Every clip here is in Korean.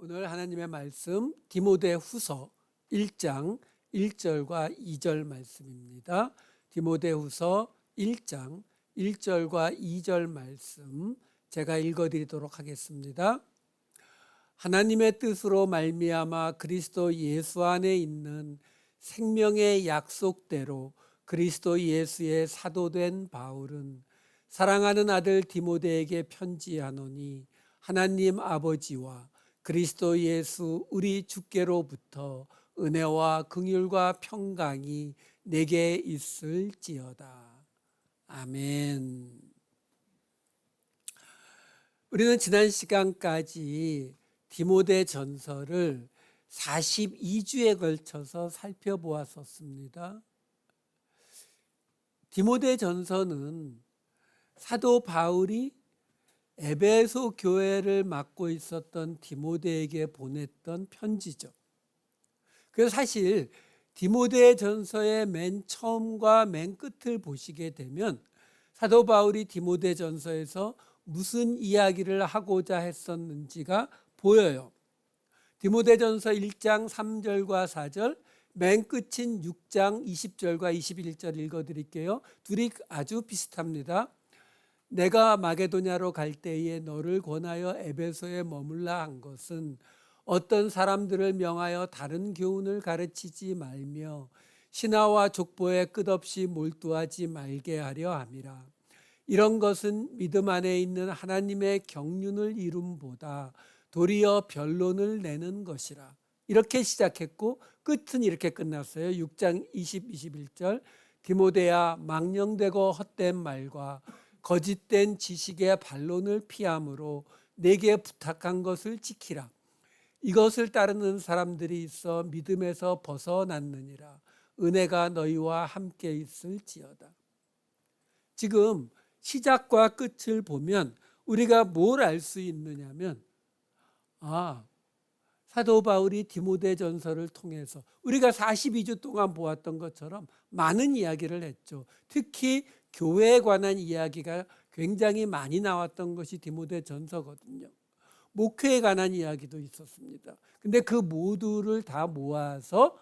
오늘 하나님의 말씀 디모데후서 1장 1절과 2절 말씀입니다. 디모데후서 1장 1절과 2절 말씀 제가 읽어드리도록 하겠습니다. 하나님의 뜻으로 말미암아 그리스도 예수 안에 있는 생명의 약속대로 그리스도 예수의 사도된 바울은 사랑하는 아들 디모데에게 편지하노니 하나님 아버지와 그리스도 예수 우리 주께로부터 은혜와 긍휼과 평강이 내게 있을지어다. 아멘. 우리는 지난 시간까지 디모데 전서를 42주에 걸쳐서 살펴보았었습니다. 디모데 전서는 사도 바울이 에베소 교회를 맡고 있었던 디모데에게 보냈던 편지죠. 그래서 사실 디모데 전서의 맨 처음과 맨 끝을 보시게 되면 사도 바울이 디모데 전서에서 무슨 이야기를 하고자 했었는지가 보여요. 디모데 전서 1장 3절과 4절, 맨 끝인 6장 20절과 21절 읽어드릴게요. 둘이 아주 비슷합니다. 내가 마게도냐로 갈 때에 너를 권하여 에베소에 머물라 한 것은 어떤 사람들을 명하여 다른 교훈을 가르치지 말며 신하와 족보에 끝없이 몰두하지 말게 하려 함이라. 이런 것은 믿음 안에 있는 하나님의 경륜을 이룸보다 도리어 변론을 내는 것이라. 이렇게 시작했고 끝은 이렇게 끝났어요. 6장 20, 21절 디모데야 망령되고 헛된 말과 거짓된 지식의 반론을 피함으로 내게 부탁한 것을 지키라. 이것을 따르는 사람들이 있어 믿음에서 벗어났느니라. 은혜가 너희와 함께 있을지어다. 지금 시작과 끝을 보면 우리가 뭘 알 수 있느냐면 사도 바울이 디모데 전서를 통해서 우리가 42주 동안 보았던 것처럼 많은 이야기를 했죠. 특히 교회에 관한 이야기가 굉장히 많이 나왔던 것이 디모데 전서거든요. 목회에 관한 이야기도 있었습니다. 근데 그 모두를 다 모아서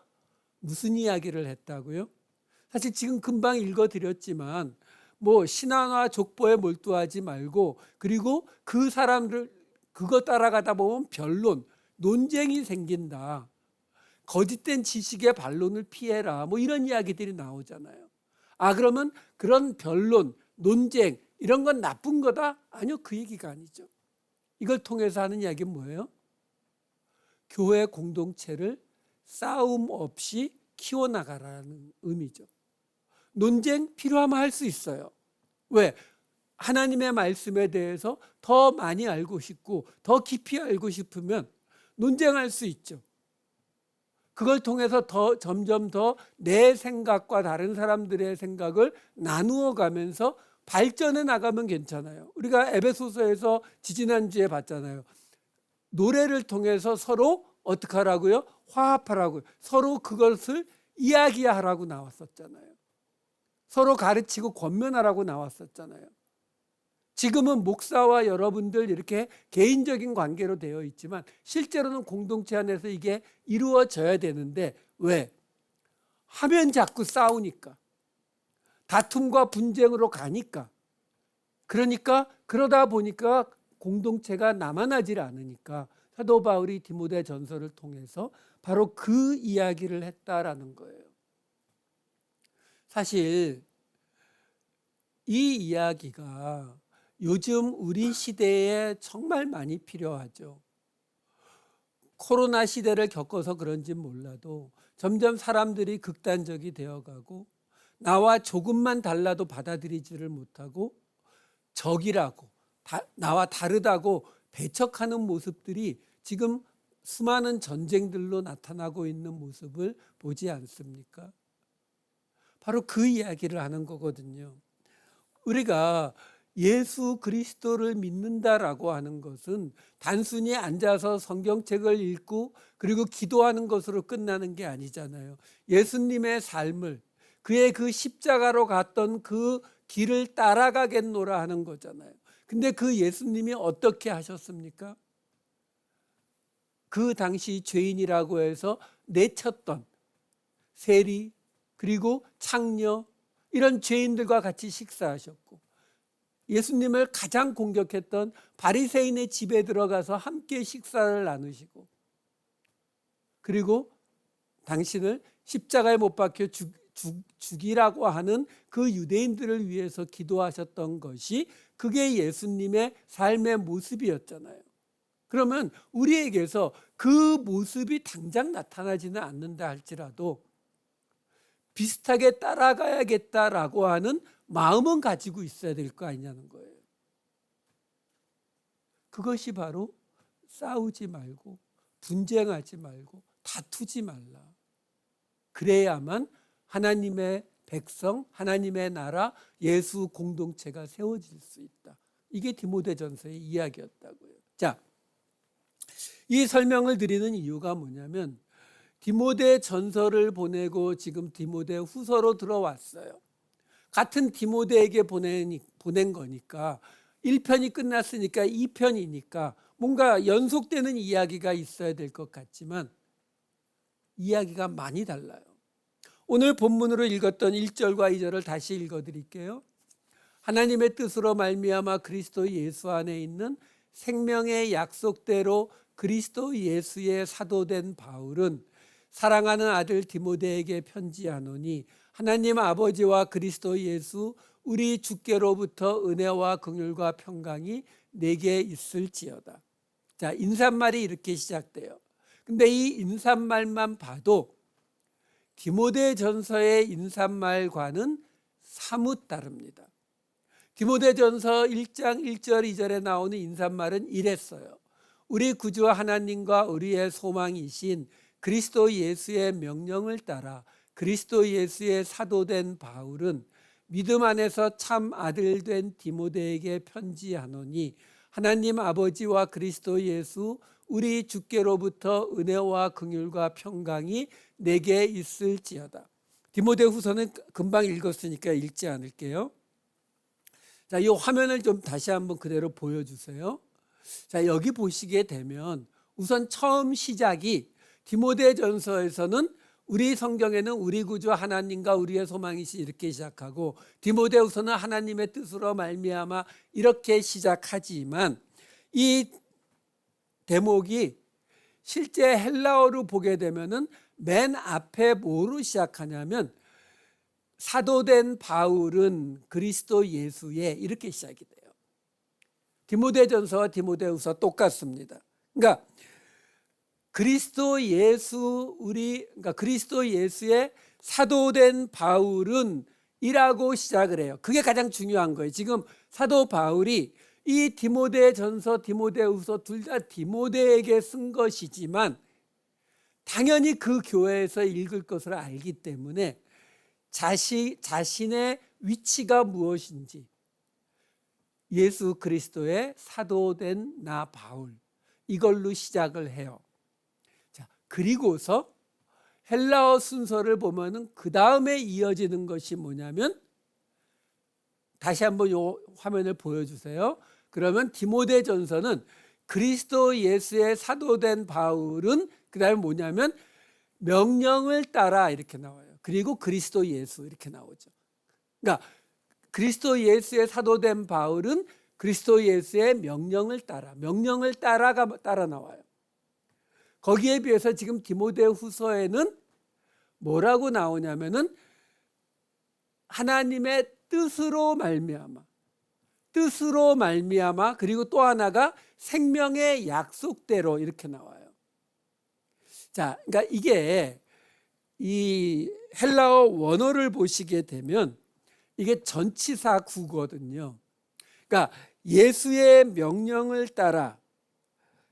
무슨 이야기를 했다고요? 사실 지금 금방 읽어드렸지만 신앙과 족보에 몰두하지 말고 그리고 그 사람들 그거 따라가다 보면 변론, 논쟁이 생긴다. 거짓된 지식의 반론을 피해라. 이런 이야기들이 나오잖아요. 그러면 그런 변론, 논쟁 이런 건 나쁜 거다? 아니요, 그 얘기가 아니죠. 이걸 통해서 하는 이야기는 뭐예요? 교회 공동체를 싸움 없이 키워나가라는 의미죠. 논쟁 필요하면 할 수 있어요. 왜? 하나님의 말씀에 대해서 더 많이 알고 싶고 더 깊이 알고 싶으면 논쟁할 수 있죠. 그걸 통해서 점점 더 내 생각과 다른 사람들의 생각을 나누어 가면서 발전해 나가면 괜찮아요. 우리가 에베소서에서 지지난주에 봤잖아요. 노래를 통해서 서로 어떻게 하라고요? 화합하라고요. 서로 그것을 이야기하라고 나왔었잖아요. 서로 가르치고 권면하라고 나왔었잖아요. 지금은 목사와 여러분들 이렇게 개인적인 관계로 되어 있지만 실제로는 공동체 안에서 이게 이루어져야 되는데 왜? 하면 자꾸 싸우니까. 다툼과 분쟁으로 가니까. 그러니까 그러다 보니까 공동체가 남아나질 않으니까 사도 바울이 디모데 전서를 통해서 바로 그 이야기를 했다라는 거예요. 사실 이 이야기가 요즘 우리 시대에 정말 많이 필요하죠. 코로나 시대를 겪어서 그런지 몰라도 점점 사람들이 극단적이 되어가고 나와 조금만 달라도 받아들이지를 못하고 적이라고 나와 다르다고 배척하는 모습들이 지금 수많은 전쟁들로 나타나고 있는 모습을 보지 않습니까? 바로 그 이야기를 하는 거거든요. 우리가 예수 그리스도를 믿는다라고 하는 것은 단순히 앉아서 성경책을 읽고 그리고 기도하는 것으로 끝나는 게 아니잖아요. 예수님의 삶을 그의 그 십자가로 갔던 그 길을 따라가겠노라 하는 거잖아요. 근데 그 예수님이 어떻게 하셨습니까? 그 당시 죄인이라고 해서 내쳤던 세리 그리고 창녀 이런 죄인들과 같이 식사하셨고, 예수님을 가장 공격했던 바리새인의 집에 들어가서 함께 식사를 나누시고, 그리고 당신을 십자가에 못 박혀 죽이라고 하는 그 유대인들을 위해서 기도하셨던 것이 그게 예수님의 삶의 모습이었잖아요. 그러면 우리에게서 그 모습이 당장 나타나지는 않는다 할지라도 비슷하게 따라가야겠다라고 하는 마음은 가지고 있어야 될 거 아니냐는 거예요. 그것이 바로 싸우지 말고 분쟁하지 말고 다투지 말라. 그래야만 하나님의 백성, 하나님의 나라, 예수 공동체가 세워질 수 있다. 이게 디모데전서의 이야기였다고요. 자, 이 설명을 드리는 이유가 뭐냐면 디모데전서를 보내고 지금 디모데후서로 들어왔어요. 같은 디모데에게 보낸 거니까 1편이 끝났으니까 2편이니까 뭔가 연속되는 이야기가 있어야 될 것 같지만 이야기가 많이 달라요. 오늘 본문으로 읽었던 1절과 2절을 다시 읽어드릴게요. 하나님의 뜻으로 말미암아 그리스도 예수 안에 있는 생명의 약속대로 그리스도 예수의 사도된 바울은 사랑하는 아들 디모데에게 편지하노니 하나님 아버지와 그리스도 예수 우리 주께로부터 은혜와 긍휼과 평강이 내게 있을지어다. 자, 인사말이 이렇게 시작돼요. 근데 이 인사말만 봐도 디모데전서의 인사말과는 사뭇 다릅니다. 디모데전서 1장 1절 2절에 나오는 인사말은 이랬어요. 우리 구주 하나님과 우리의 소망이신 그리스도 예수의 명령을 따라 그리스도 예수의 사도된 바울은 믿음 안에서 참 아들 된 디모데에게 편지하노니 하나님 아버지와 그리스도 예수 우리 주께로부터 은혜와 긍휼과 평강이 내게 있을지어다. 디모데후서는 금방 읽었으니까 읽지 않을게요. 자, 이 화면을 좀 다시 한번 그대로 보여주세요. 자, 여기 보시게 되면 우선 처음 시작이 디모데전서에서는 우리 성경에는 우리 구주 하나님과 우리의 소망이시 이렇게 시작하고 디모데후서는 하나님의 뜻으로 말미암아 이렇게 시작하지만 이 대목이 실제 헬라어로 보게 되면은 맨 앞에 뭐로 시작하냐면 사도된 바울은 그리스도 예수에 이렇게 시작이 돼요. 디모데전서와 디모데후서 똑같습니다. 그러니까 그리스도 예수의 사도된 바울은 이라고 시작을 해요. 그게 가장 중요한 거예요. 지금 사도 바울이 이 디모데전서, 디모데후서 둘 다 디모데에게 쓴 것이지만 당연히 그 교회에서 읽을 것을 알기 때문에 자신의 위치가 무엇인지 예수 그리스도의 사도된 나 바울 이걸로 시작을 해요. 자, 그리고서 헬라어 순서를 보면은 그 다음에 이어지는 것이 뭐냐면 다시 한번 이 화면을 보여주세요. 그러면 디모데전서는 그리스도 예수의 사도된 바울은 그 다음에 뭐냐면 명령을 따라 이렇게 나와요. 그리고 그리스도 예수 이렇게 나오죠. 그러니까 그리스도 예수의 사도된 바울은 그리스도 예수의 명령을 따라가 따라 나와요. 거기에 비해서 지금 디모데후서에는 뭐라고 나오냐면은 하나님의 뜻으로 말미암아 그리고 또 하나가 생명의 약속대로 이렇게 나와요. 자, 그러니까 이게 이 헬라어 원어를 보시게 되면 이게 전치사 구거든요. 그러니까 예수의 명령을 따라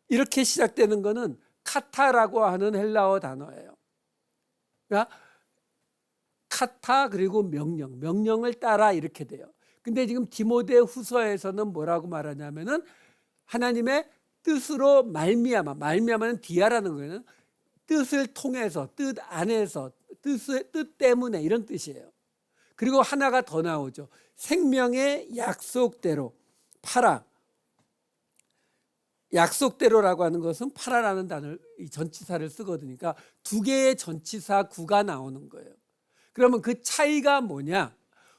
이렇게 시작되는 것은 카타라고 하는 헬라어 단어예요. 그러니까 카타 그리고 명령을 따라 이렇게 돼요. 근데 지금 디모데후서에서는 뭐라고 말하냐면은 하나님의 뜻으로 말미암아는 디아라는 거예요. 뜻을 통해서, 뜻 안에서, 뜻 때문에 이런 뜻이에요. 그리고 하나가 더 나오죠. 생명의 약속대로 파라. 약속대로라고 하는 것은 파라라는 단어를 이 전치사를 쓰거든요. 그러니까 두 개의 전치사 구가 나오는 거예요. 그러면 그 차이가 뭐냐?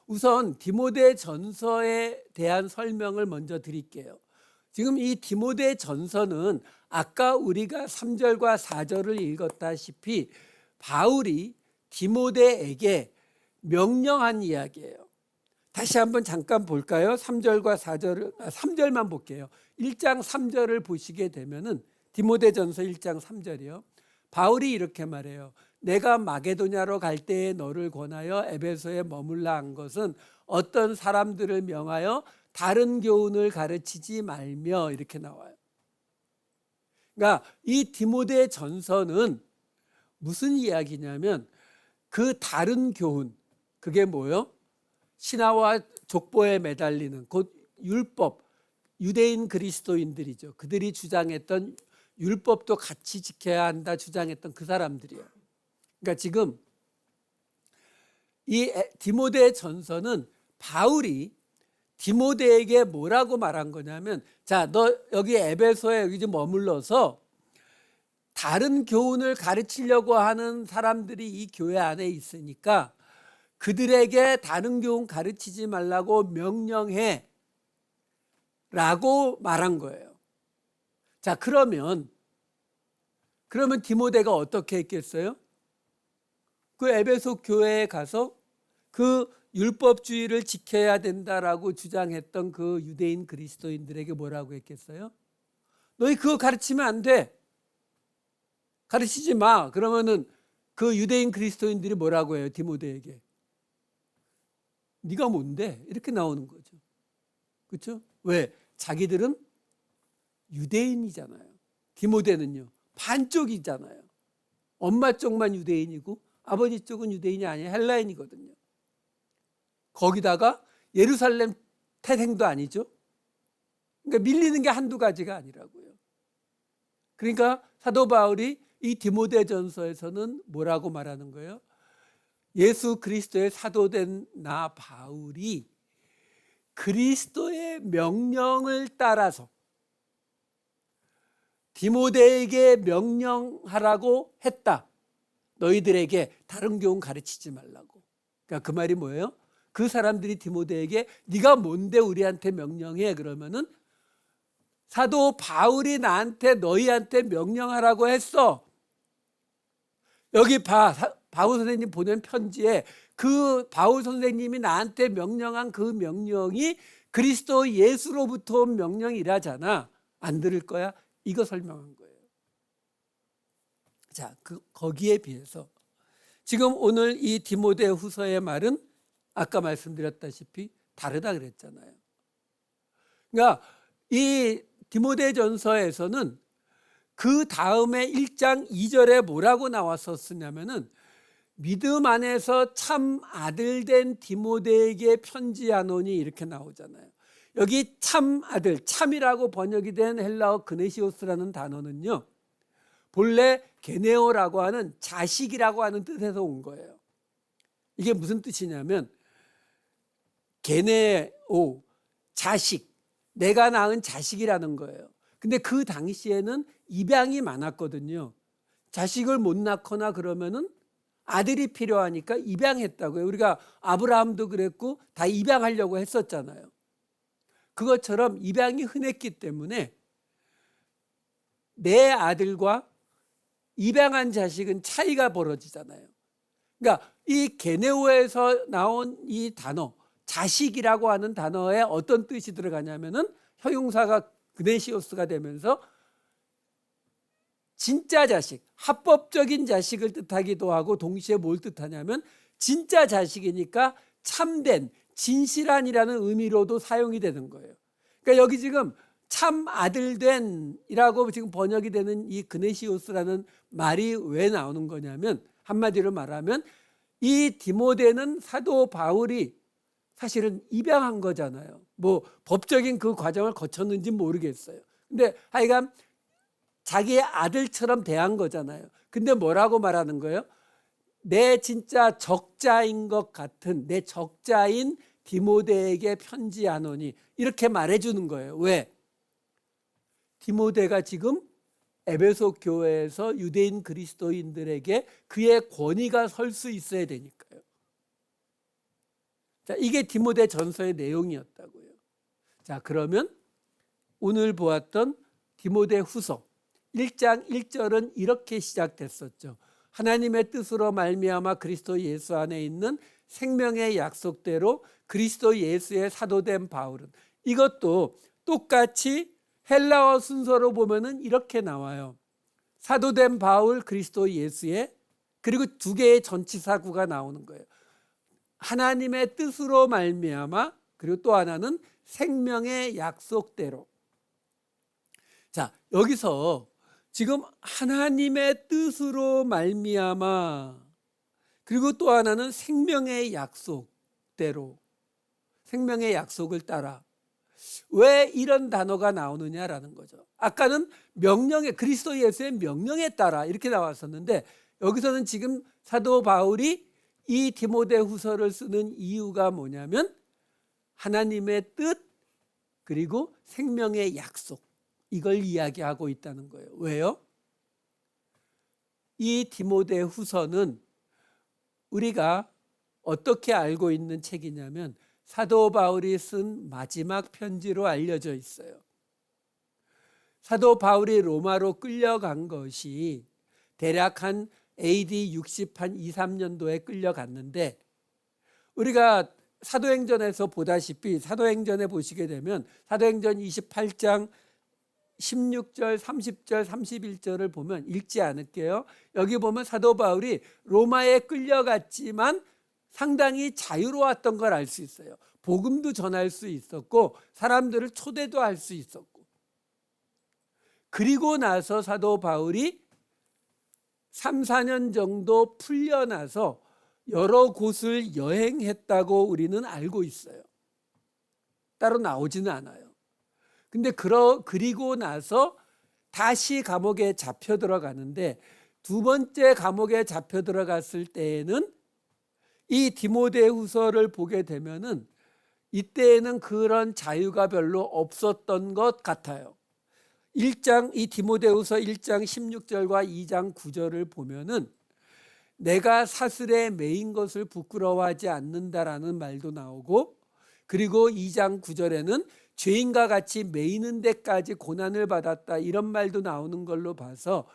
우선 디모데 전서에 대한 설명을 먼저 드릴게요. 지금 이 디모데 전서는 아까 우리가 3절과 4절을 읽었다시피 바울이 디모데에게 명령한 이야기예요. 다시 한번 잠깐 볼까요? 3절과 4절을 3절만 볼게요. 1장 3절을 보시게 되면은 디모데전서 1장 3절이요. 바울이 이렇게 말해요. 내가 마게도냐로 갈 때에 너를 권하여 에베소에 머물라 한 것은 어떤 사람들을 명하여 다른 교훈을 가르치지 말며, 이렇게 나와요. 그러니까 이 디모데 전서는 무슨 이야기냐면 그 다른 교훈, 그게 뭐요? 신화와 족보에 매달리는 곧 율법, 유대인 그리스도인들이죠. 그들이 주장했던 율법도 같이 지켜야 한다 주장했던 그 사람들이에요. 그러니까 지금 이 디모데 전서는 바울이 디모데에게 뭐라고 말한 거냐면, 자, 너 여기 에베소에 여기 좀 머물러서 다른 교훈을 가르치려고 하는 사람들이 이 교회 안에 있으니까 그들에게 다른 교훈 가르치지 말라고 명령해 라고 말한 거예요. 자, 그러면 디모데가 어떻게 했겠어요? 그 에베소 교회에 가서 그 율법주의를 지켜야 된다라고 주장했던 그 유대인 그리스도인들에게 뭐라고 했겠어요? 너희 그거 가르치면 안 돼. 가르치지 마. 그러면은 그 유대인 그리스도인들이 뭐라고 해요? 디모데에게. 네가 뭔데? 이렇게 나오는 거죠. 그렇죠? 왜? 자기들은 유대인이잖아요. 디모데는요, 반쪽이잖아요. 엄마 쪽만 유대인이고 아버지 쪽은 유대인이 아니에요. 헬라인이거든요. 거기다가 예루살렘 태생도 아니죠. 그러니까 밀리는 게 한두 가지가 아니라고요. 그러니까 사도 바울이 이 디모데전서에서는 뭐라고 말하는 거예요? 예수 그리스도의 사도된 나 바울이 그리스도의 명령을 따라서 디모데에게 명령하라고 했다. 너희들에게 다른 교훈 가르치지 말라고. 그러니까 그 말이 뭐예요? 그 사람들이 디모데에게 네가 뭔데 우리한테 명령해? 그러면은 사도 바울이 나한테 너희한테 명령하라고 했어. 여기 봐. 바울 선생님 보낸 편지에 그 바울 선생님이 나한테 명령한 그 명령이 그리스도 예수로부터 온 명령이라잖아. 안 들을 거야? 이거 설명한 거예요. 자, 거기에 비해서 지금 오늘 이 디모데 후서의 말은 아까 말씀드렸다시피 다르다 그랬잖아요. 그러니까 이 디모데 전서에서는 그 다음에 1장 2절에 뭐라고 나왔었냐면은 믿음 안에서 참 아들 된 디모데에게 편지하노니, 이렇게 나오잖아요. 여기 참 아들, 참이라고 번역이 된 헬라어 그네시오스라는 단어는요, 본래 게네오라고 하는 자식이라고 하는 뜻에서 온 거예요. 이게 무슨 뜻이냐면 게네오, 자식, 내가 낳은 자식이라는 거예요. 근데 그 당시에는 입양이 많았거든요. 자식을 못 낳거나 그러면은 아들이 필요하니까 입양했다고요. 우리가 아브라함도 그랬고 다 입양하려고 했었잖아요. 그것처럼 입양이 흔했기 때문에 내 아들과 입양한 자식은 차이가 벌어지잖아요. 그러니까 이 게네오에서 나온 이 단어, 자식이라고 하는 단어에 어떤 뜻이 들어가냐면은 형용사가 그네시오스가 되면서 진짜 자식, 합법적인 자식을 뜻하기도 하고 동시에 뭘 뜻하냐면 진짜 자식이니까 참된, 진실한이라는 의미로도 사용이 되는 거예요. 그러니까 여기 지금 참 아들 된이라고 지금 번역이 되는 이 그네시오스라는 말이 왜 나오는 거냐면, 한마디로 말하면 이 디모데는 사도 바울이 사실은 입양한 거잖아요. 뭐 법적인 그 과정을 거쳤는지 모르겠어요. 근데 하여간 자기의 아들처럼 대한 거잖아요. 근데 뭐라고 말하는 거예요? 내 진짜 적자인 것 같은 내 적자인 디모데에게 편지하노니, 이렇게 말해주는 거예요. 왜? 디모데가 지금 에베소 교회에서 유대인 그리스도인들에게 그의 권위가 설 수 있어야 되니까요. 자, 이게 디모데 전서의 내용이었다고요. 자, 그러면 오늘 보았던 디모데 후서 1장 1절은 이렇게 시작됐었죠. 하나님의 뜻으로 말미암아 그리스도 예수 안에 있는 생명의 약속대로 그리스도 예수의 사도된 바울은, 이것도 똑같이 헬라어 순서로 보면은 이렇게 나와요. 사도된 바울 그리스도 예수의, 그리고 두 개의 전치사구가 나오는 거예요. 하나님의 뜻으로 말미암아, 그리고 또 하나는 생명의 약속대로. 자, 여기서 지금 하나님의 뜻으로 말미암아, 그리고 또 하나는 생명의 약속대로, 생명의 약속을 따라, 왜 이런 단어가 나오느냐라는 거죠. 아까는 명령에, 그리스도 예수의 명령에 따라 이렇게 나왔었는데, 여기서는 지금 사도 바울이 이 디모데 후서를 쓰는 이유가 뭐냐면 하나님의 뜻 그리고 생명의 약속, 이걸 이야기하고 있다는 거예요. 왜요? 이 디모데 후서는 우리가 어떻게 알고 있는 책이냐면 사도 바울이 쓴 마지막 편지로 알려져 있어요. 사도 바울이 로마로 끌려간 것이 대략 한 AD 60한 2, 3년도에 끌려갔는데, 우리가 사도행전에서 보다시피 사도행전에 보시게 되면 사도행전 28장 16절, 30절, 31절을 보면, 읽지 않을게요. 여기 보면 사도 바울이 로마에 끌려갔지만 상당히 자유로웠던 걸 알 수 있어요. 복음도 전할 수 있었고 사람들을 초대도 할 수 있었고, 그리고 나서 사도 바울이 3, 4년 정도 풀려나서 여러 곳을 여행했다고 우리는 알고 있어요. 따로 나오지는 않아요. 근데 그리고 나서 다시 감옥에 잡혀 들어가는데, 두 번째 감옥에 잡혀 들어갔을 때에는 이 디모데 후서를 보게 되면은 이때에는 그런 자유가 별로 없었던 것 같아요. 이 디모데 후서 1장 16절과 2장 9절을 보면은 내가 사슬에 매인 것을 부끄러워하지 않는다라는 말도 나오고, 그리고 2장 9절에는 죄인과 같이 매이는 데까지 고난을 받았다, 이런 말도 나오는 걸로 봐서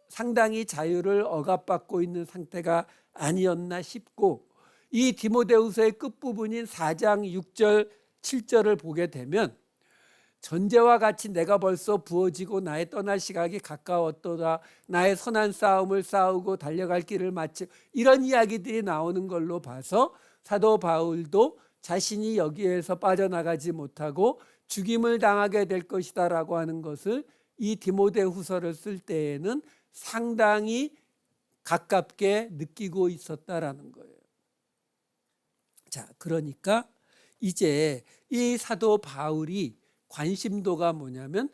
상당히 자유를 억압받고 있는 상태가 아니었나 싶고, 이 디모데후서의 끝부분인 4장 6절 7절을 보게 되면 전제와 같이 내가 벌써 부어지고 나의 떠날 시각이 가까웠도다, 나의 선한 싸움을 싸우고 달려갈 길을 마치고, 이런 이야기들이 나오는 걸로 봐서 사도 바울도 자신이 여기에서 빠져나가지 못하고 죽임을 당하게 될 것이다 라고 하는 것을 이 디모데 후서를 쓸 때에는 상당히 가깝게 느끼고 있었다라는 거예요. 자, 그러니까 이제 이 사도 바울이 관심도가 뭐냐면,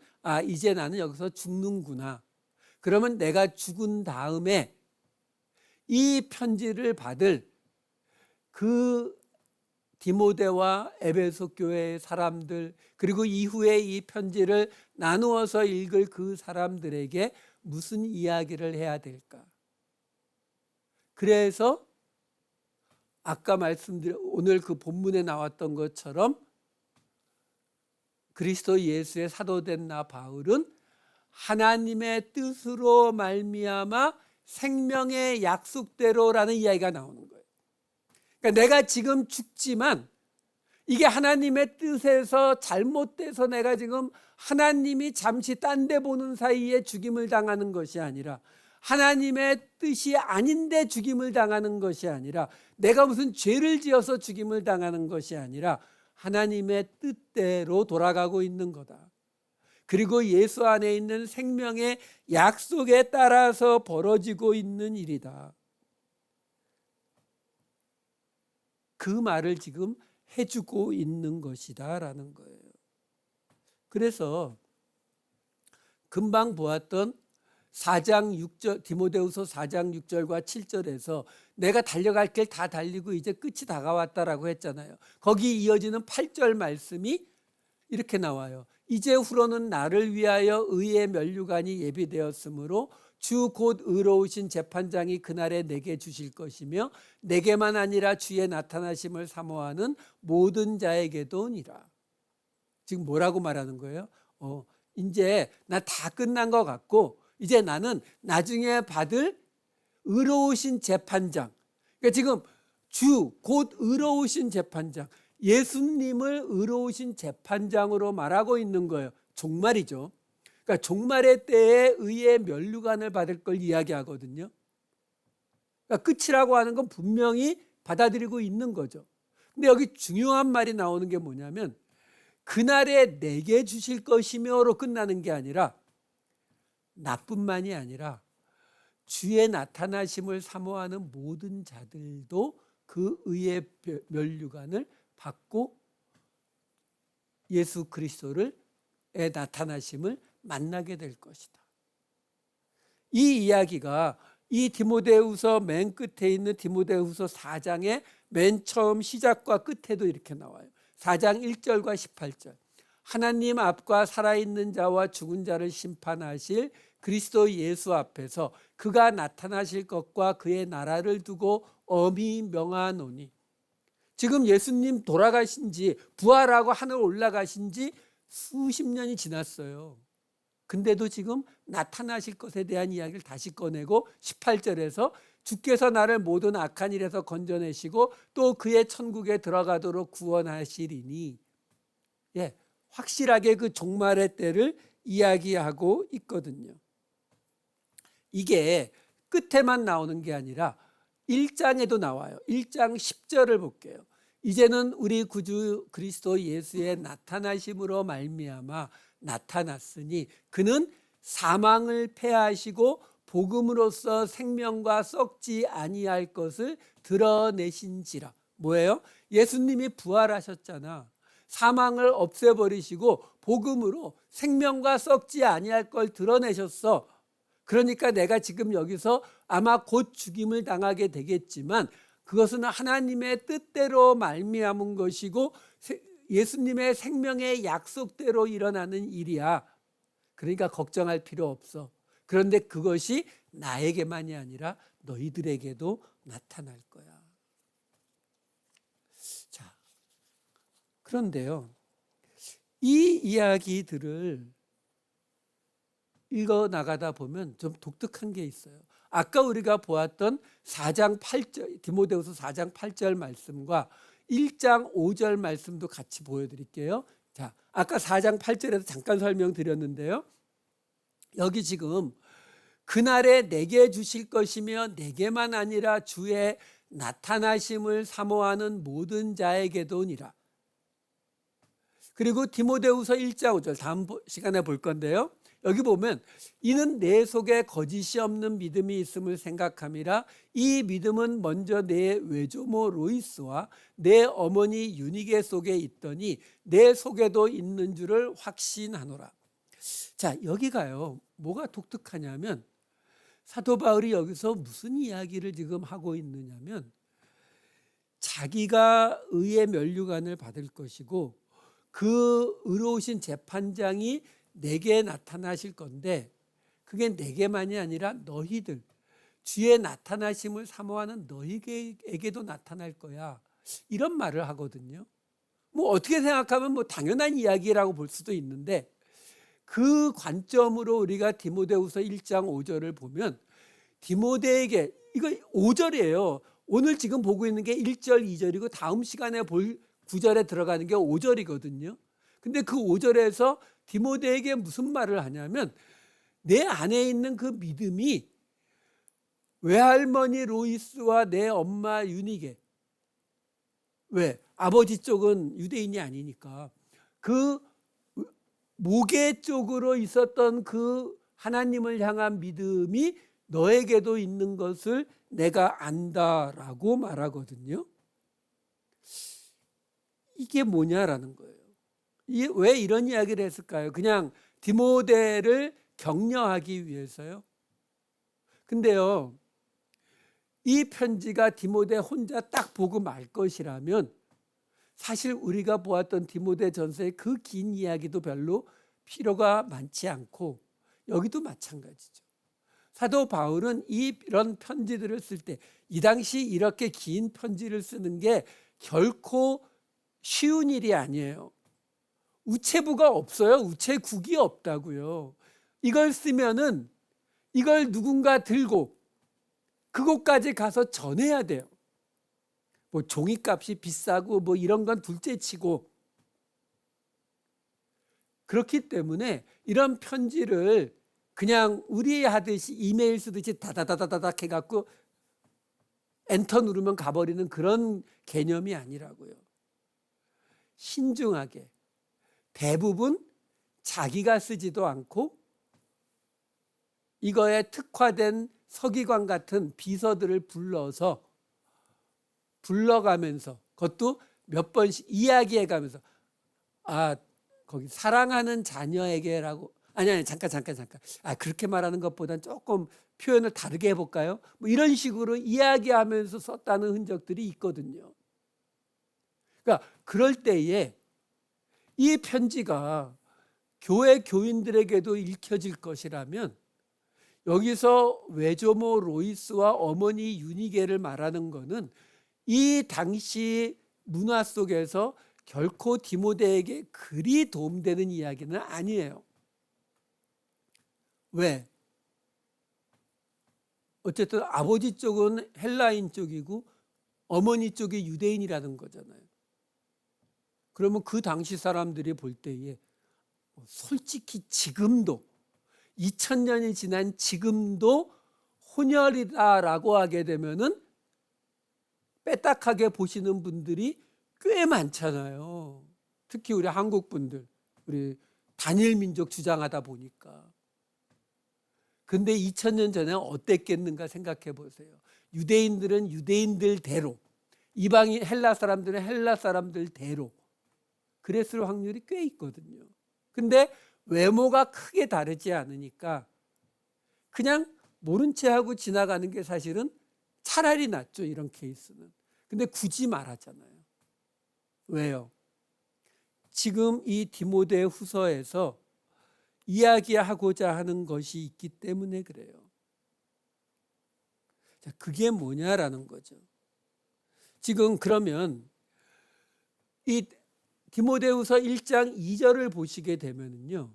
이제 나는 여기서 죽는구나. 그러면 내가 죽은 다음에 이 편지를 받을 그 디모데와 에베소 교회의 사람들, 그리고 이후에 이 편지를 나누어서 읽을 그 사람들에게 무슨 이야기를 해야 될까? 그래서 아까 말씀드린 오늘 그 본문에 나왔던 것처럼 그리스도 예수의 사도된 나 바울은 하나님의 뜻으로 말미암아 생명의 약속대로라는 이야기가 나오는 거예요. 그러니까 내가 지금 죽지만 이게 하나님의 뜻에서 잘못돼서 내가 지금 하나님이 잠시 딴 데 보는 사이에 죽임을 당하는 것이 아니라, 하나님의 뜻이 아닌데 죽임을 당하는 것이 아니라, 내가 무슨 죄를 지어서 죽임을 당하는 것이 아니라 하나님의 뜻대로 돌아가고 있는 거다. 그리고 예수 안에 있는 생명의 약속에 따라서 벌어지고 있는 일이다. 그 말을 지금 해주고 있는 것이다 라는 거예요. 그래서 금방 보았던 4장 6절, 디모데후서 4장 6절과 7절에서 내가 달려갈 길 다 달리고 이제 끝이 다가왔다라고 했잖아요. 거기 이어지는 8절 말씀이 이렇게 나와요. 이제후로는 나를 위하여 의의 면류관이 예비되었으므로 주 곧 의로우신 재판장이 그날에 내게 주실 것이며 내게만 아니라 주의 나타나심을 사모하는 모든 자에게도니라. 지금 뭐라고 말하는 거예요? 이제 나 다 끝난 것 같고 이제 나는 나중에 받을 의로우신 재판장, 그러니까 지금 주 곧 의로우신 재판장, 예수님을 의로우신 재판장으로 말하고 있는 거예요. 종말이죠. 그러니까 종말의 때에 의의 면류관을 받을 걸 이야기하거든요. 그러니까 끝이라고 하는 건 분명히 받아들이고 있는 거죠. 근데 여기 중요한 말이 나오는 게 뭐냐면 그날에 내게 주실 것이며로 끝나는 게 아니라 나뿐만이 아니라 주의 나타나심을 사모하는 모든 자들도 그 의의 면류관을 받고 예수 그리스도의 나타나심을 만나게 될 것이다. 이 이야기가 이 디모데후서 맨 끝에 있는 디모데후서 4장의 맨 처음 시작과 끝에도 이렇게 나와요. 4장 1절과 18절. 하나님 앞과 살아있는 자와 죽은 자를 심판하실 그리스도 예수 앞에서 그가 나타나실 것과 그의 나라를 두고 엄히 명하노니. 지금 예수님 돌아가신 지 부활하고 하늘 올라가신 지 수십 년이 지났어요. 근데도 지금 나타나실 것에 대한 이야기를 다시 꺼내고 18절에서 주께서 나를 모든 악한 일에서 건져내시고 또 그의 천국에 들어가도록 구원하시리니, 확실하게 그 종말의 때를 이야기하고 있거든요. 이게 끝에만 나오는 게 아니라 1장에도 나와요. 1장 10절을 볼게요. 이제는 우리 구주 그리스도 예수의 나타나심으로 말미암아 나타났으니 그는 사망을 패하시고 복음으로써 생명과 썩지 아니할 것을 드러내신지라. 뭐예요? 예수님이 부활하셨잖아. 사망을 없애버리시고 복음으로 생명과 썩지 아니할 걸 드러내셨어. 그러니까 내가 지금 여기서 아마 곧 죽임을 당하게 되겠지만 그것은 하나님의 뜻대로 말미암은 것이고 예수님의 생명의 약속대로 일어나는 일이야. 그러니까 걱정할 필요 없어. 그런데 그것이 나에게만이 아니라 너희들에게도 나타날 거야. 자, 그런데요, 이 이야기들을 읽어 나가다 보면 좀 독특한 게 있어요. 아까 우리가 보았던 4장 8절 디모데후서 4장 8절 말씀과 1장 5절 말씀도 같이 보여드릴게요. 자, 아까 4장 8절에서 잠깐 설명드렸는데요. 여기 지금 그날에 내게 주실 것이며 내게만 아니라 주의 나타나심을 사모하는 모든 자에게도니라. 그리고 디모데후서 1장 5절 다음 시간에 볼 건데요. 여기 보면 이는 내 속에 거짓이 없는 믿음이 있음을 생각함이라. 이 믿음은 먼저 내 외조모 로이스와 내 어머니 유니게 속에 있더니 내 속에도 있는 줄을 확신하노라. 자, 여기가요, 뭐가 독특하냐면 사도 바울이 여기서 무슨 이야기를 지금 하고 있느냐면 자기가 의의 면류관을 받을 것이고 그 의로우신 재판장이 내게 나타나실 건데 그게 내게만이 아니라 너희들, 주의 나타나심을 사모하는 너희에게도 나타날 거야. 이런 말을 하거든요. 뭐 어떻게 생각하면 뭐 당연한 이야기라고 볼 수도 있는데 그 관점으로 우리가 디모데후서 1장 5절을 보면 디모데에게, 이거 5절이에요. 오늘 지금 보고 있는 게 1절, 2절이고 다음 시간에 볼 9절에 들어가는 게 5절이거든요. 근데 그 5절에서 디모데에게 무슨 말을 하냐면 내 안에 있는 그 믿음이 외할머니 로이스와 내 엄마 유니게, 왜? 아버지 쪽은 유대인이 아니니까 그 모계 쪽으로 있었던 그 하나님을 향한 믿음이 너에게도 있는 것을 내가 안다라고 말하거든요. 이게 뭐냐라는 거예요. 왜 이런 이야기를 했을까요? 그냥 디모데를 격려하기 위해서요. 근데요, 이 편지가 디모데 혼자 딱 보고 말 것이라면 사실 우리가 보았던 디모데 전서의 그 긴 이야기도 별로 필요가 많지 않고 여기도 마찬가지죠. 사도 바울은 이런 편지들을 쓸 때 이 당시 이렇게 긴 편지를 쓰는 게 결코 쉬운 일이 아니에요. 우체부가 없어요. 우체국이 없다고요. 이걸 쓰면은 이걸 누군가 들고 그곳까지 가서 전해야 돼요. 뭐 종이값이 비싸고 뭐 이런 건 둘째치고, 그렇기 때문에 이런 편지를 그냥 우리 하듯이 이메일 쓰듯이 다다다다닥 해갖고 엔터 누르면 가버리는 그런 개념이 아니라고요. 신중하게, 대부분 자기가 쓰지도 않고 이거에 특화된 서기관 같은 비서들을 불러가면서 그것도 몇 번씩 이야기해가면서, 거기 사랑하는 자녀에게라고, 아니 잠깐 그렇게 말하는 것보단 조금 표현을 다르게 해볼까요? 뭐 이런 식으로 이야기하면서 썼다는 흔적들이 있거든요. 그러니까 그럴 때에 이 편지가 교회 교인들에게도 읽혀질 것이라면, 여기서 외조모 로이스와 어머니 유니게를 말하는 것은 이 당시 문화 속에서 결코 디모데에게 그리 도움되는 이야기는 아니에요. 왜? 어쨌든 아버지 쪽은 헬라인 쪽이고 어머니 쪽이 유대인이라는 거잖아요. 그러면 그 당시 사람들이 볼 때에 솔직히 지금도 2000년이 지난 지금도 혼혈이다라고 하게 되면은 빼딱하게 보시는 분들이 꽤 많잖아요. 특히 우리 한국 분들, 우리 단일 민족 주장하다 보니까. 근데 2000년 전에 어땠겠는가 생각해 보세요. 유대인들은 유대인들대로, 이방인 헬라 사람들은 헬라 사람들대로 그랬을 확률이 꽤 있거든요. 근데 외모가 크게 다르지 않으니까 그냥 모른 채 하고 지나가는 게 사실은 차라리 낫죠, 이런 케이스는. 근데 굳이 말하잖아요. 왜요? 지금 이 디모데 후서에서 이야기하고자 하는 것이 있기 때문에 그래요. 자, 그게 뭐냐라는 거죠. 지금 그러면 이 디모데후서 1장 2절을 보시게 되면요,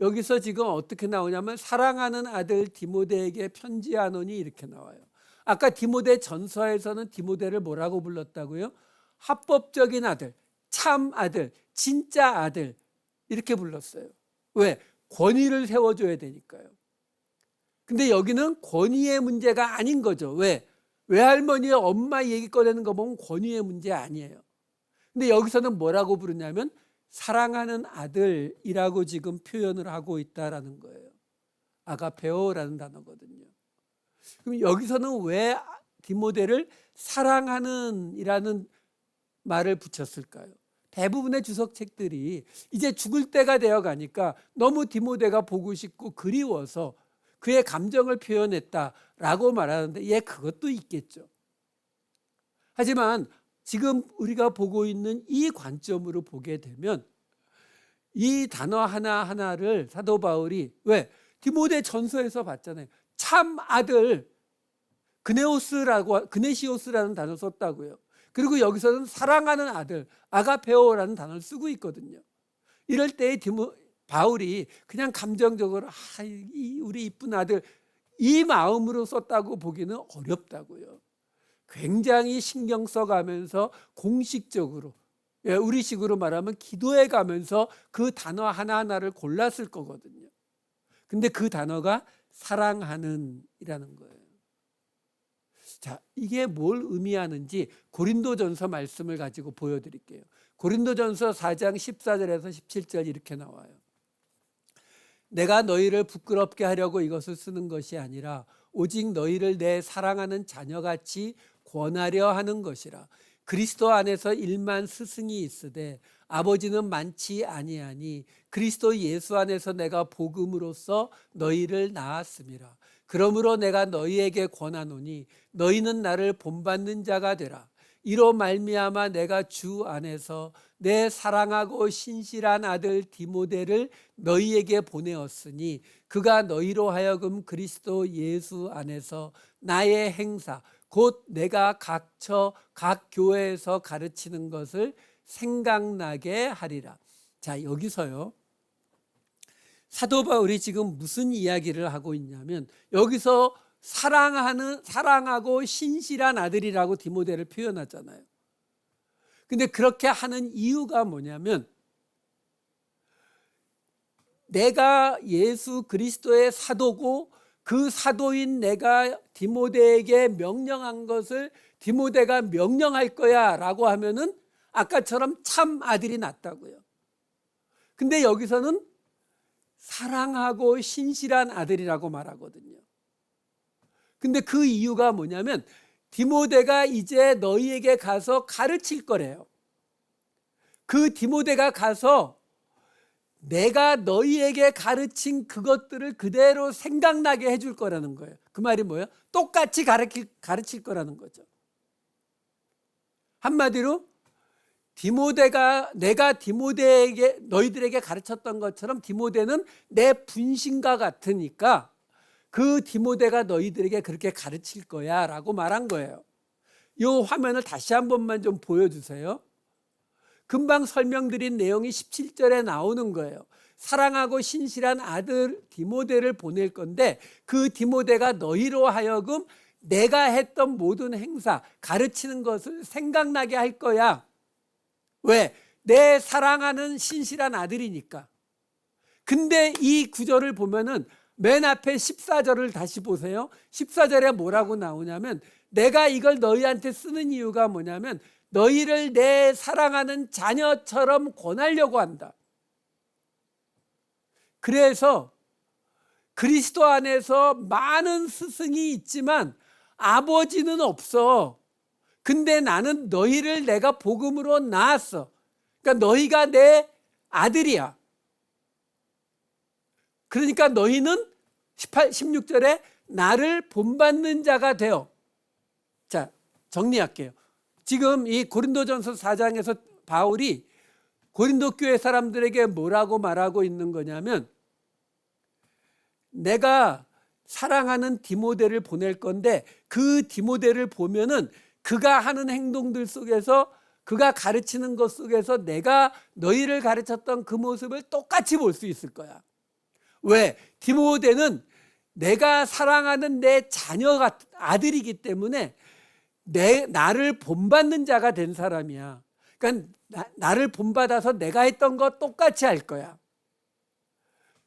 여기서 지금 어떻게 나오냐면 사랑하는 아들 디모데에게 편지하노니 이렇게 나와요. 아까 디모데 전서에서는 디모데를 뭐라고 불렀다고요? 합법적인 아들, 참 아들, 진짜 아들, 이렇게 불렀어요. 왜? 권위를 세워줘야 되니까요. 근데 여기는 권위의 문제가 아닌 거죠. 왜? 외할머니의 엄마 얘기 꺼내는 거 보면 권위의 문제 아니에요. 근데 여기서는 뭐라고 부르냐면 사랑하는 아들이라고 지금 표현을 하고 있다라는 거예요. 아가페오라는 단어거든요. 그럼 여기서는 왜 디모데를 사랑하는 이라는 말을 붙였을까요? 대부분의 주석책들이 이제 죽을 때가 되어 가니까 너무 디모데가 보고 싶고 그리워서 그의 감정을 표현했다라고 말하는데, 예, 그것도 있겠죠. 하지만 지금 우리가 보고 있는 이 관점으로 보게 되면 이 단어 하나하나를 사도 바울이, 왜? 디모데 전서에서 봤잖아요. 참 아들, 그네시오스라는 단어를 썼다고요. 그리고 여기서는 사랑하는 아들, 아가페오라는 단어를 쓰고 있거든요. 이럴 때 바울이 그냥 감정적으로 우리 이쁜 아들, 이 마음으로 썼다고 보기는 어렵다고요. 굉장히 신경 써가면서 공식적으로, 우리식으로 말하면 기도해 가면서 그 단어 하나하나를 골랐을 거거든요. 근데 그 단어가 사랑하는 이라는 거예요. 자, 이게 뭘 의미하는지 고린도전서 말씀을 가지고 보여드릴게요. 고린도전서 4장 14절에서 17절 이렇게 나와요. 내가 너희를 부끄럽게 하려고 이것을 쓰는 것이 아니라 오직 너희를 내 사랑하는 자녀같이 권하려 하는 것이라. 그리스도 안에서 일만 스승이 있으되 아버지는 많지 아니하니 그리스도 예수 안에서 내가 복음으로써 너희를 낳았음이라. 그러므로 내가 너희에게 권하노니 너희는 나를 본받는 자가 되라. 이로 말미암아 내가 주 안에서 내 사랑하고 신실한 아들 디모데를 너희에게 보내었으니 그가 너희로 하여금 그리스도 예수 안에서 나의 행사 곧 내가 각처 각 교회에서 가르치는 것을 생각나게 하리라. 자, 여기서요, 사도 바울이 지금 무슨 이야기를 하고 있냐면, 여기서 사랑하고 신실한 아들이라고 디모데를 표현하잖아요. 근데 그렇게 하는 이유가 뭐냐면, 내가 예수 그리스도의 사도고 그 사도인 내가 디모데에게 명령한 것을 디모데가 명령할 거야 라고 하면은 아까처럼 참 아들이 낫다고요. 근데 여기서는 사랑하고 신실한 아들이라고 말하거든요. 근데 그 이유가 뭐냐면 디모데가 이제 너희에게 가서 가르칠 거래요. 그 디모데가 가서 내가 너희에게 가르친 그것들을 그대로 생각나게 해줄 거라는 거예요. 그 말이 뭐예요? 똑같이 가르칠 거라는 거죠. 한마디로 내가 디모데에게 너희들에게 가르쳤던 것처럼 디모데는 내 분신과 같으니까 그 디모데가 너희들에게 그렇게 가르칠 거야 라고 말한 거예요. 이 화면을 다시 한 번만 좀 보여주세요. 금방 설명드린 내용이 17절에 나오는 거예요. 사랑하고 신실한 아들 디모데를 보낼 건데 그 디모데가 너희로 하여금 내가 했던 모든 행사, 가르치는 것을 생각나게 할 거야. 왜? 내 사랑하는 신실한 아들이니까. 근데 이 구절을 보면은 맨 앞에 14절을 다시 보세요. 14절에 뭐라고 나오냐면 내가 이걸 너희한테 쓰는 이유가 뭐냐면 너희를 내 사랑하는 자녀처럼 권하려고 한다. 그래서 그리스도 안에서 많은 스승이 있지만 아버지는 없어. 근데 나는 너희를 내가 복음으로 낳았어. 그러니까 너희가 내 아들이야. 그러니까 너희는 16절에 나를 본받는 자가 되어. 자, 정리할게요. 지금 이 고린도전서 4장에서 바울이 고린도 교회 사람들에게 뭐라고 말하고 있는 거냐면 내가 사랑하는 디모데를 보낼 건데 그 디모데를 보면은 그가 하는 행동들 속에서 그가 가르치는 것 속에서 내가 너희를 가르쳤던 그 모습을 똑같이 볼 수 있을 거야. 왜? 디모데는 내가 사랑하는 내 자녀가 아들이기 때문에 나를 본받는 자가 된 사람이야. 그러니까 나를 본받아서 내가 했던 거 똑같이 할 거야.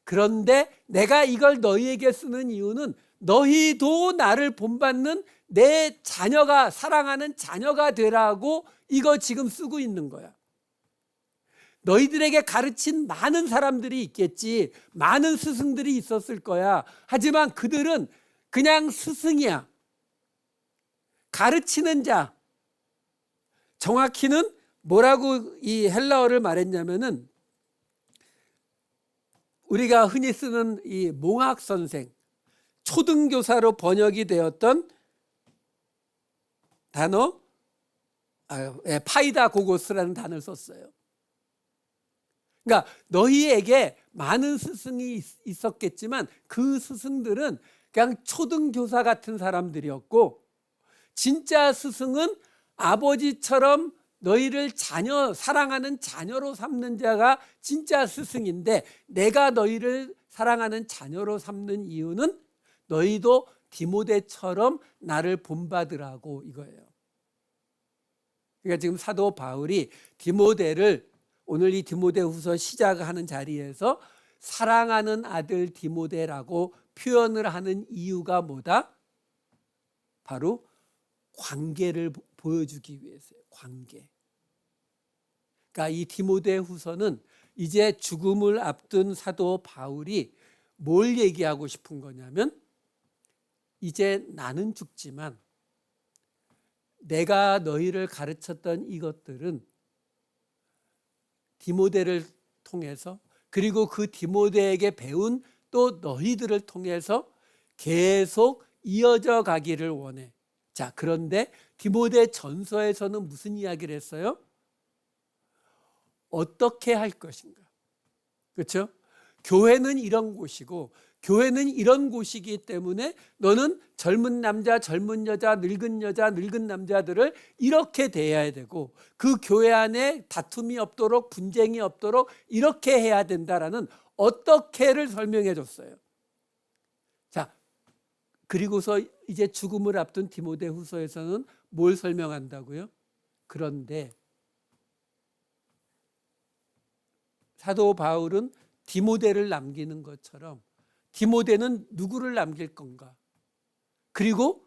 그런데 내가 이걸 너희에게 쓰는 이유는 너희도 나를 본받는 내 자녀가 사랑하는 자녀가 되라고 이거 지금 쓰고 있는 거야. 너희들에게 가르친 많은 사람들이 있겠지. 많은 스승들이 있었을 거야. 하지만 그들은 그냥 스승이야. 가르치는 자. 정확히는 뭐라고 이 헬라어를 말했냐면은 우리가 흔히 쓰는 이 몽학 선생, 초등교사로 번역이 되었던 단어, 파이다 고고스라는 단어를 썼어요. 그러니까 너희에게 많은 스승이 있었겠지만 그 스승들은 그냥 초등교사 같은 사람들이었고 진짜 스승은 아버지처럼 너희를 사랑하는 자녀로 삼는 자가 진짜 스승인데 내가 너희를 사랑하는 자녀로 삼는 이유는 너희도 디모데처럼 나를 본받으라고 이거예요. 그러니까 지금 사도 바울이 디모데를 오늘 이 디모데후서 시작하는 자리에서 사랑하는 아들 디모데라고 표현을 하는 이유가 뭐다? 바로 관계를 보여주기 위해서요. 관계. 그러니까 이 디모데후서는 이제 죽음을 앞둔 사도 바울이 뭘 얘기하고 싶은 거냐면 이제 나는 죽지만 내가 너희를 가르쳤던 이것들은 디모데를 통해서 그리고 그 디모데에게 배운 또 너희들을 통해서 계속 이어져 가기를 원해. 자, 그런데 디모데 전서에서는 무슨 이야기를 했어요? 어떻게 할 것인가. 그렇죠? 교회는 이런 곳이고 교회는 이런 곳이기 때문에 너는 젊은 남자, 젊은 여자, 늙은 여자, 늙은 남자들을 이렇게 대해야 되고 그 교회 안에 다툼이 없도록 분쟁이 없도록 이렇게 해야 된다라는 어떻게를 설명해 줬어요. 자, 그리고서 이제 죽음을 앞둔 디모데후서에서는 뭘 설명한다고요? 그런데 사도 바울은 디모데를 남기는 것처럼 디모데는 누구를 남길 건가? 그리고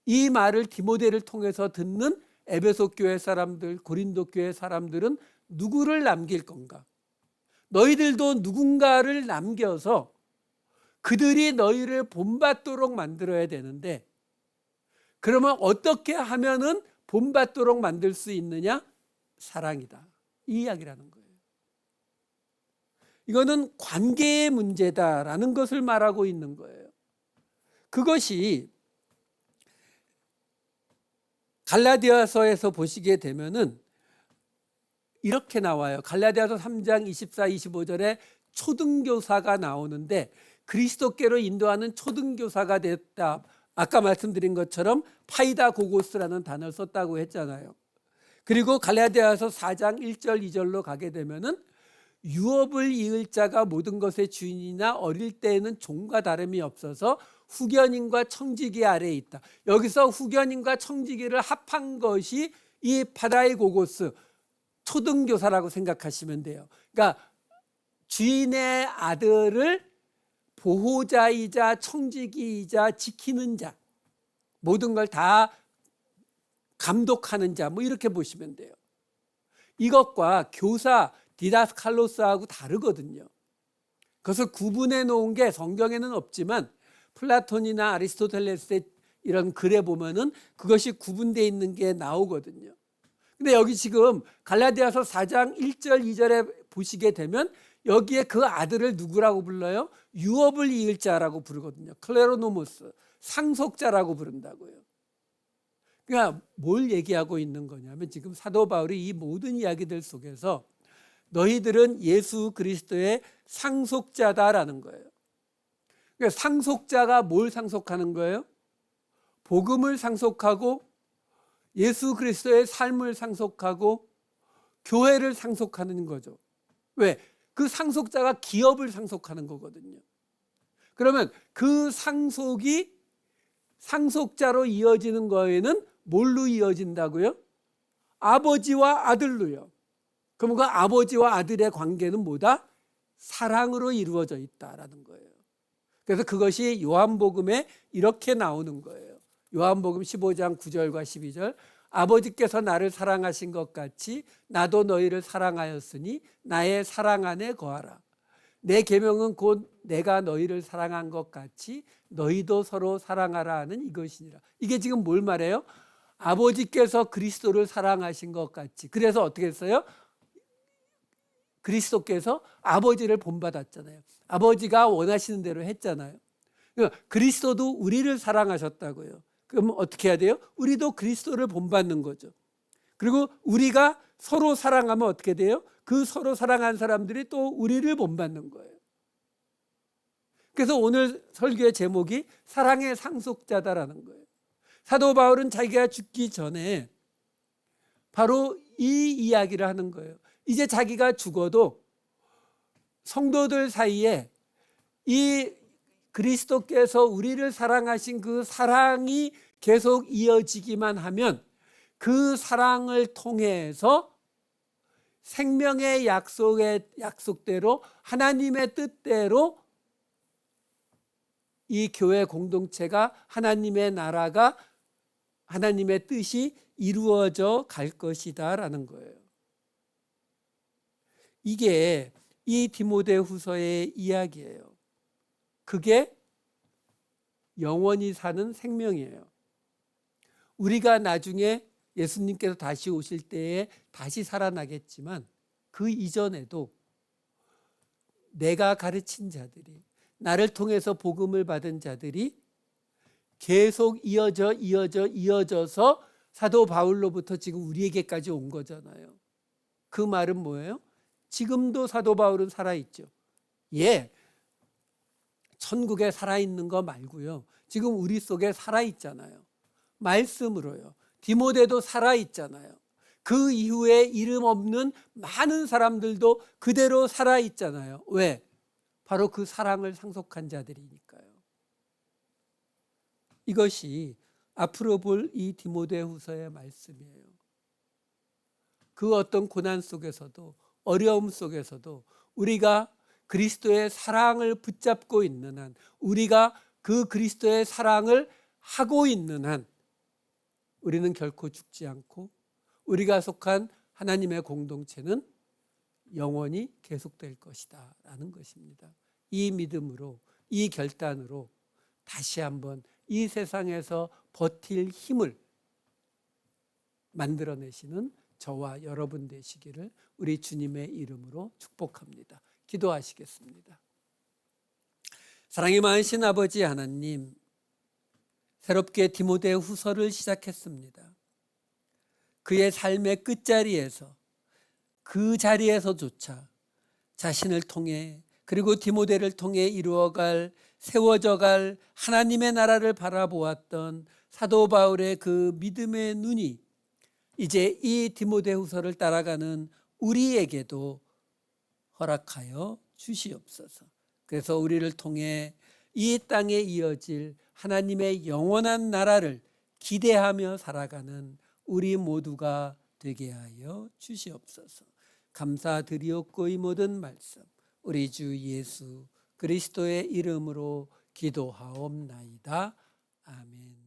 이 말을 디모데를 통해서 듣는 에베소 교회 사람들, 고린도 교회 사람들은 누구를 남길 건가? 너희들도 누군가를 남겨서 그들이 너희를 본받도록 만들어야 되는데 그러면 어떻게 하면은 본받도록 만들 수 있느냐? 사랑이다. 이 이야기라는 거예요. 이거는 관계의 문제다라는 것을 말하고 있는 거예요. 그것이 갈라디아서에서 보시게 되면은 이렇게 나와요. 갈라디아서 3장 24, 25절에 초등교사가 나오는데 그리스도께로 인도하는 초등교사가 됐다. 아까 말씀드린 것처럼 파이다고고스라는 단어를 썼다고 했잖아요. 그리고 갈라디아서 4장 1절 2절로 가게 되면은 유업을 이을 자가 모든 것의 주인이나 어릴 때에는 종과 다름이 없어서 후견인과 청지기 아래에 있다. 여기서 후견인과 청지기를 합한 것이 이 파다이고고스 초등교사라고 생각하시면 돼요. 그러니까 주인의 아들을 보호자이자 청지기이자 지키는 자, 모든 걸 다 감독하는 자, 뭐 이렇게 보시면 돼요. 이것과 교사 디다스칼로스하고 다르거든요. 그것을 구분해 놓은 게 성경에는 없지만 플라톤이나 아리스토텔레스의 이런 글에 보면은 그것이 구분되어 있는 게 나오거든요. 근데 여기 지금 갈라디아서 4장 1절 2절에 보시게 되면 여기에 그 아들을 누구라고 불러요? 유업을 이을 자라고 부르거든요. 클레로노모스, 상속자라고 부른다고요. 그러니까 뭘 얘기하고 있는 거냐면 지금 사도 바울이 이 모든 이야기들 속에서 너희들은 예수 그리스도의 상속자다라는 거예요. 그러니까 상속자가 뭘 상속하는 거예요? 복음을 상속하고 예수 그리스도의 삶을 상속하고 교회를 상속하는 거죠. 왜? 그 상속자가 기업을 상속하는 거거든요. 그러면 그 상속이 상속자로 이어지는 거에는 뭘로 이어진다고요? 아버지와 아들로요. 그럼 그 아버지와 아들의 관계는 뭐다? 사랑으로 이루어져 있다라는 거예요. 그래서 그것이 요한복음에 이렇게 나오는 거예요. 요한복음 15장 9절과 12절 아버지께서 나를 사랑하신 것 같이 나도 너희를 사랑하였으니 나의 사랑 안에 거하라. 내 계명은 곧 내가 너희를 사랑한 것 같이 너희도 서로 사랑하라 하는 이것이니라. 이게 지금 뭘 말해요? 아버지께서 그리스도를 사랑하신 것 같이. 그래서 어떻게 했어요? 그리스도께서 아버지를 본받았잖아요. 아버지가 원하시는 대로 했잖아요. 그러니까 그리스도도 우리를 사랑하셨다고요. 그럼 어떻게 해야 돼요? 우리도 그리스도를 본받는 거죠. 그리고 우리가 서로 사랑하면 어떻게 돼요? 그 서로 사랑한 사람들이 또 우리를 본받는 거예요. 그래서 오늘 설교의 제목이 사랑의 상속자다라는 거예요. 사도 바울은 자기가 죽기 전에 바로 이 이야기를 하는 거예요. 이제 자기가 죽어도 성도들 사이에 이 그리스도께서 우리를 사랑하신 그 사랑이 계속 이어지기만 하면 그 사랑을 통해서 생명의 약속대로 하나님의 뜻대로 이 교회 공동체가 하나님의 나라가 하나님의 뜻이 이루어져 갈 것이다라는 거예요. 이게 이 디모데후서의 이야기예요. 그게 영원히 사는 생명이에요. 우리가 나중에 예수님께서 다시 오실 때에 다시 살아나겠지만 그 이전에도 내가 가르친 자들이 나를 통해서 복음을 받은 자들이 계속 이어져서 사도 바울로부터 지금 우리에게까지 온 거잖아요. 그 말은 뭐예요? 지금도 사도 바울은 살아있죠. 예, 천국에 살아있는 거 말고요. 지금 우리 속에 살아있잖아요. 말씀으로요. 디모데도 살아있잖아요. 그 이후에 이름 없는 많은 사람들도 그대로 살아있잖아요. 왜? 바로 그 사랑을 상속한 자들이니까요. 이것이 앞으로 볼 이 디모데후서의 말씀이에요. 그 어떤 고난 속에서도 어려움 속에서도 우리가 그리스도의 사랑을 붙잡고 있는 한, 우리가 그 그리스도의 사랑을 하고 있는 한 우리는 결코 죽지 않고 우리가 속한 하나님의 공동체는 영원히 계속될 것이다 라는 것입니다. 이 믿음으로, 이 결단으로 다시 한번 이 세상에서 버틸 힘을 만들어내시는 저와 여러분 되시기를 우리 주님의 이름으로 축복합니다. 기도하시겠습니다. 사랑이 많으신 아버지 하나님, 새롭게 디모데 후서를 시작했습니다. 그의 삶의 끝자리에서, 그 자리에서조차 자신을 통해 그리고 디모데를 통해 이루어갈, 세워져갈 하나님의 나라를 바라보았던 사도 바울의 그 믿음의 눈이 이제 이 디모데후서를 따라가는 우리에게도 허락하여 주시옵소서. 그래서 우리를 통해 이 땅에 이어질 하나님의 영원한 나라를 기대하며 살아가는 우리 모두가 되게 하여 주시옵소서. 감사드리옵고 이 모든 말씀 우리 주 예수 그리스도의 이름으로 기도하옵나이다. 아멘.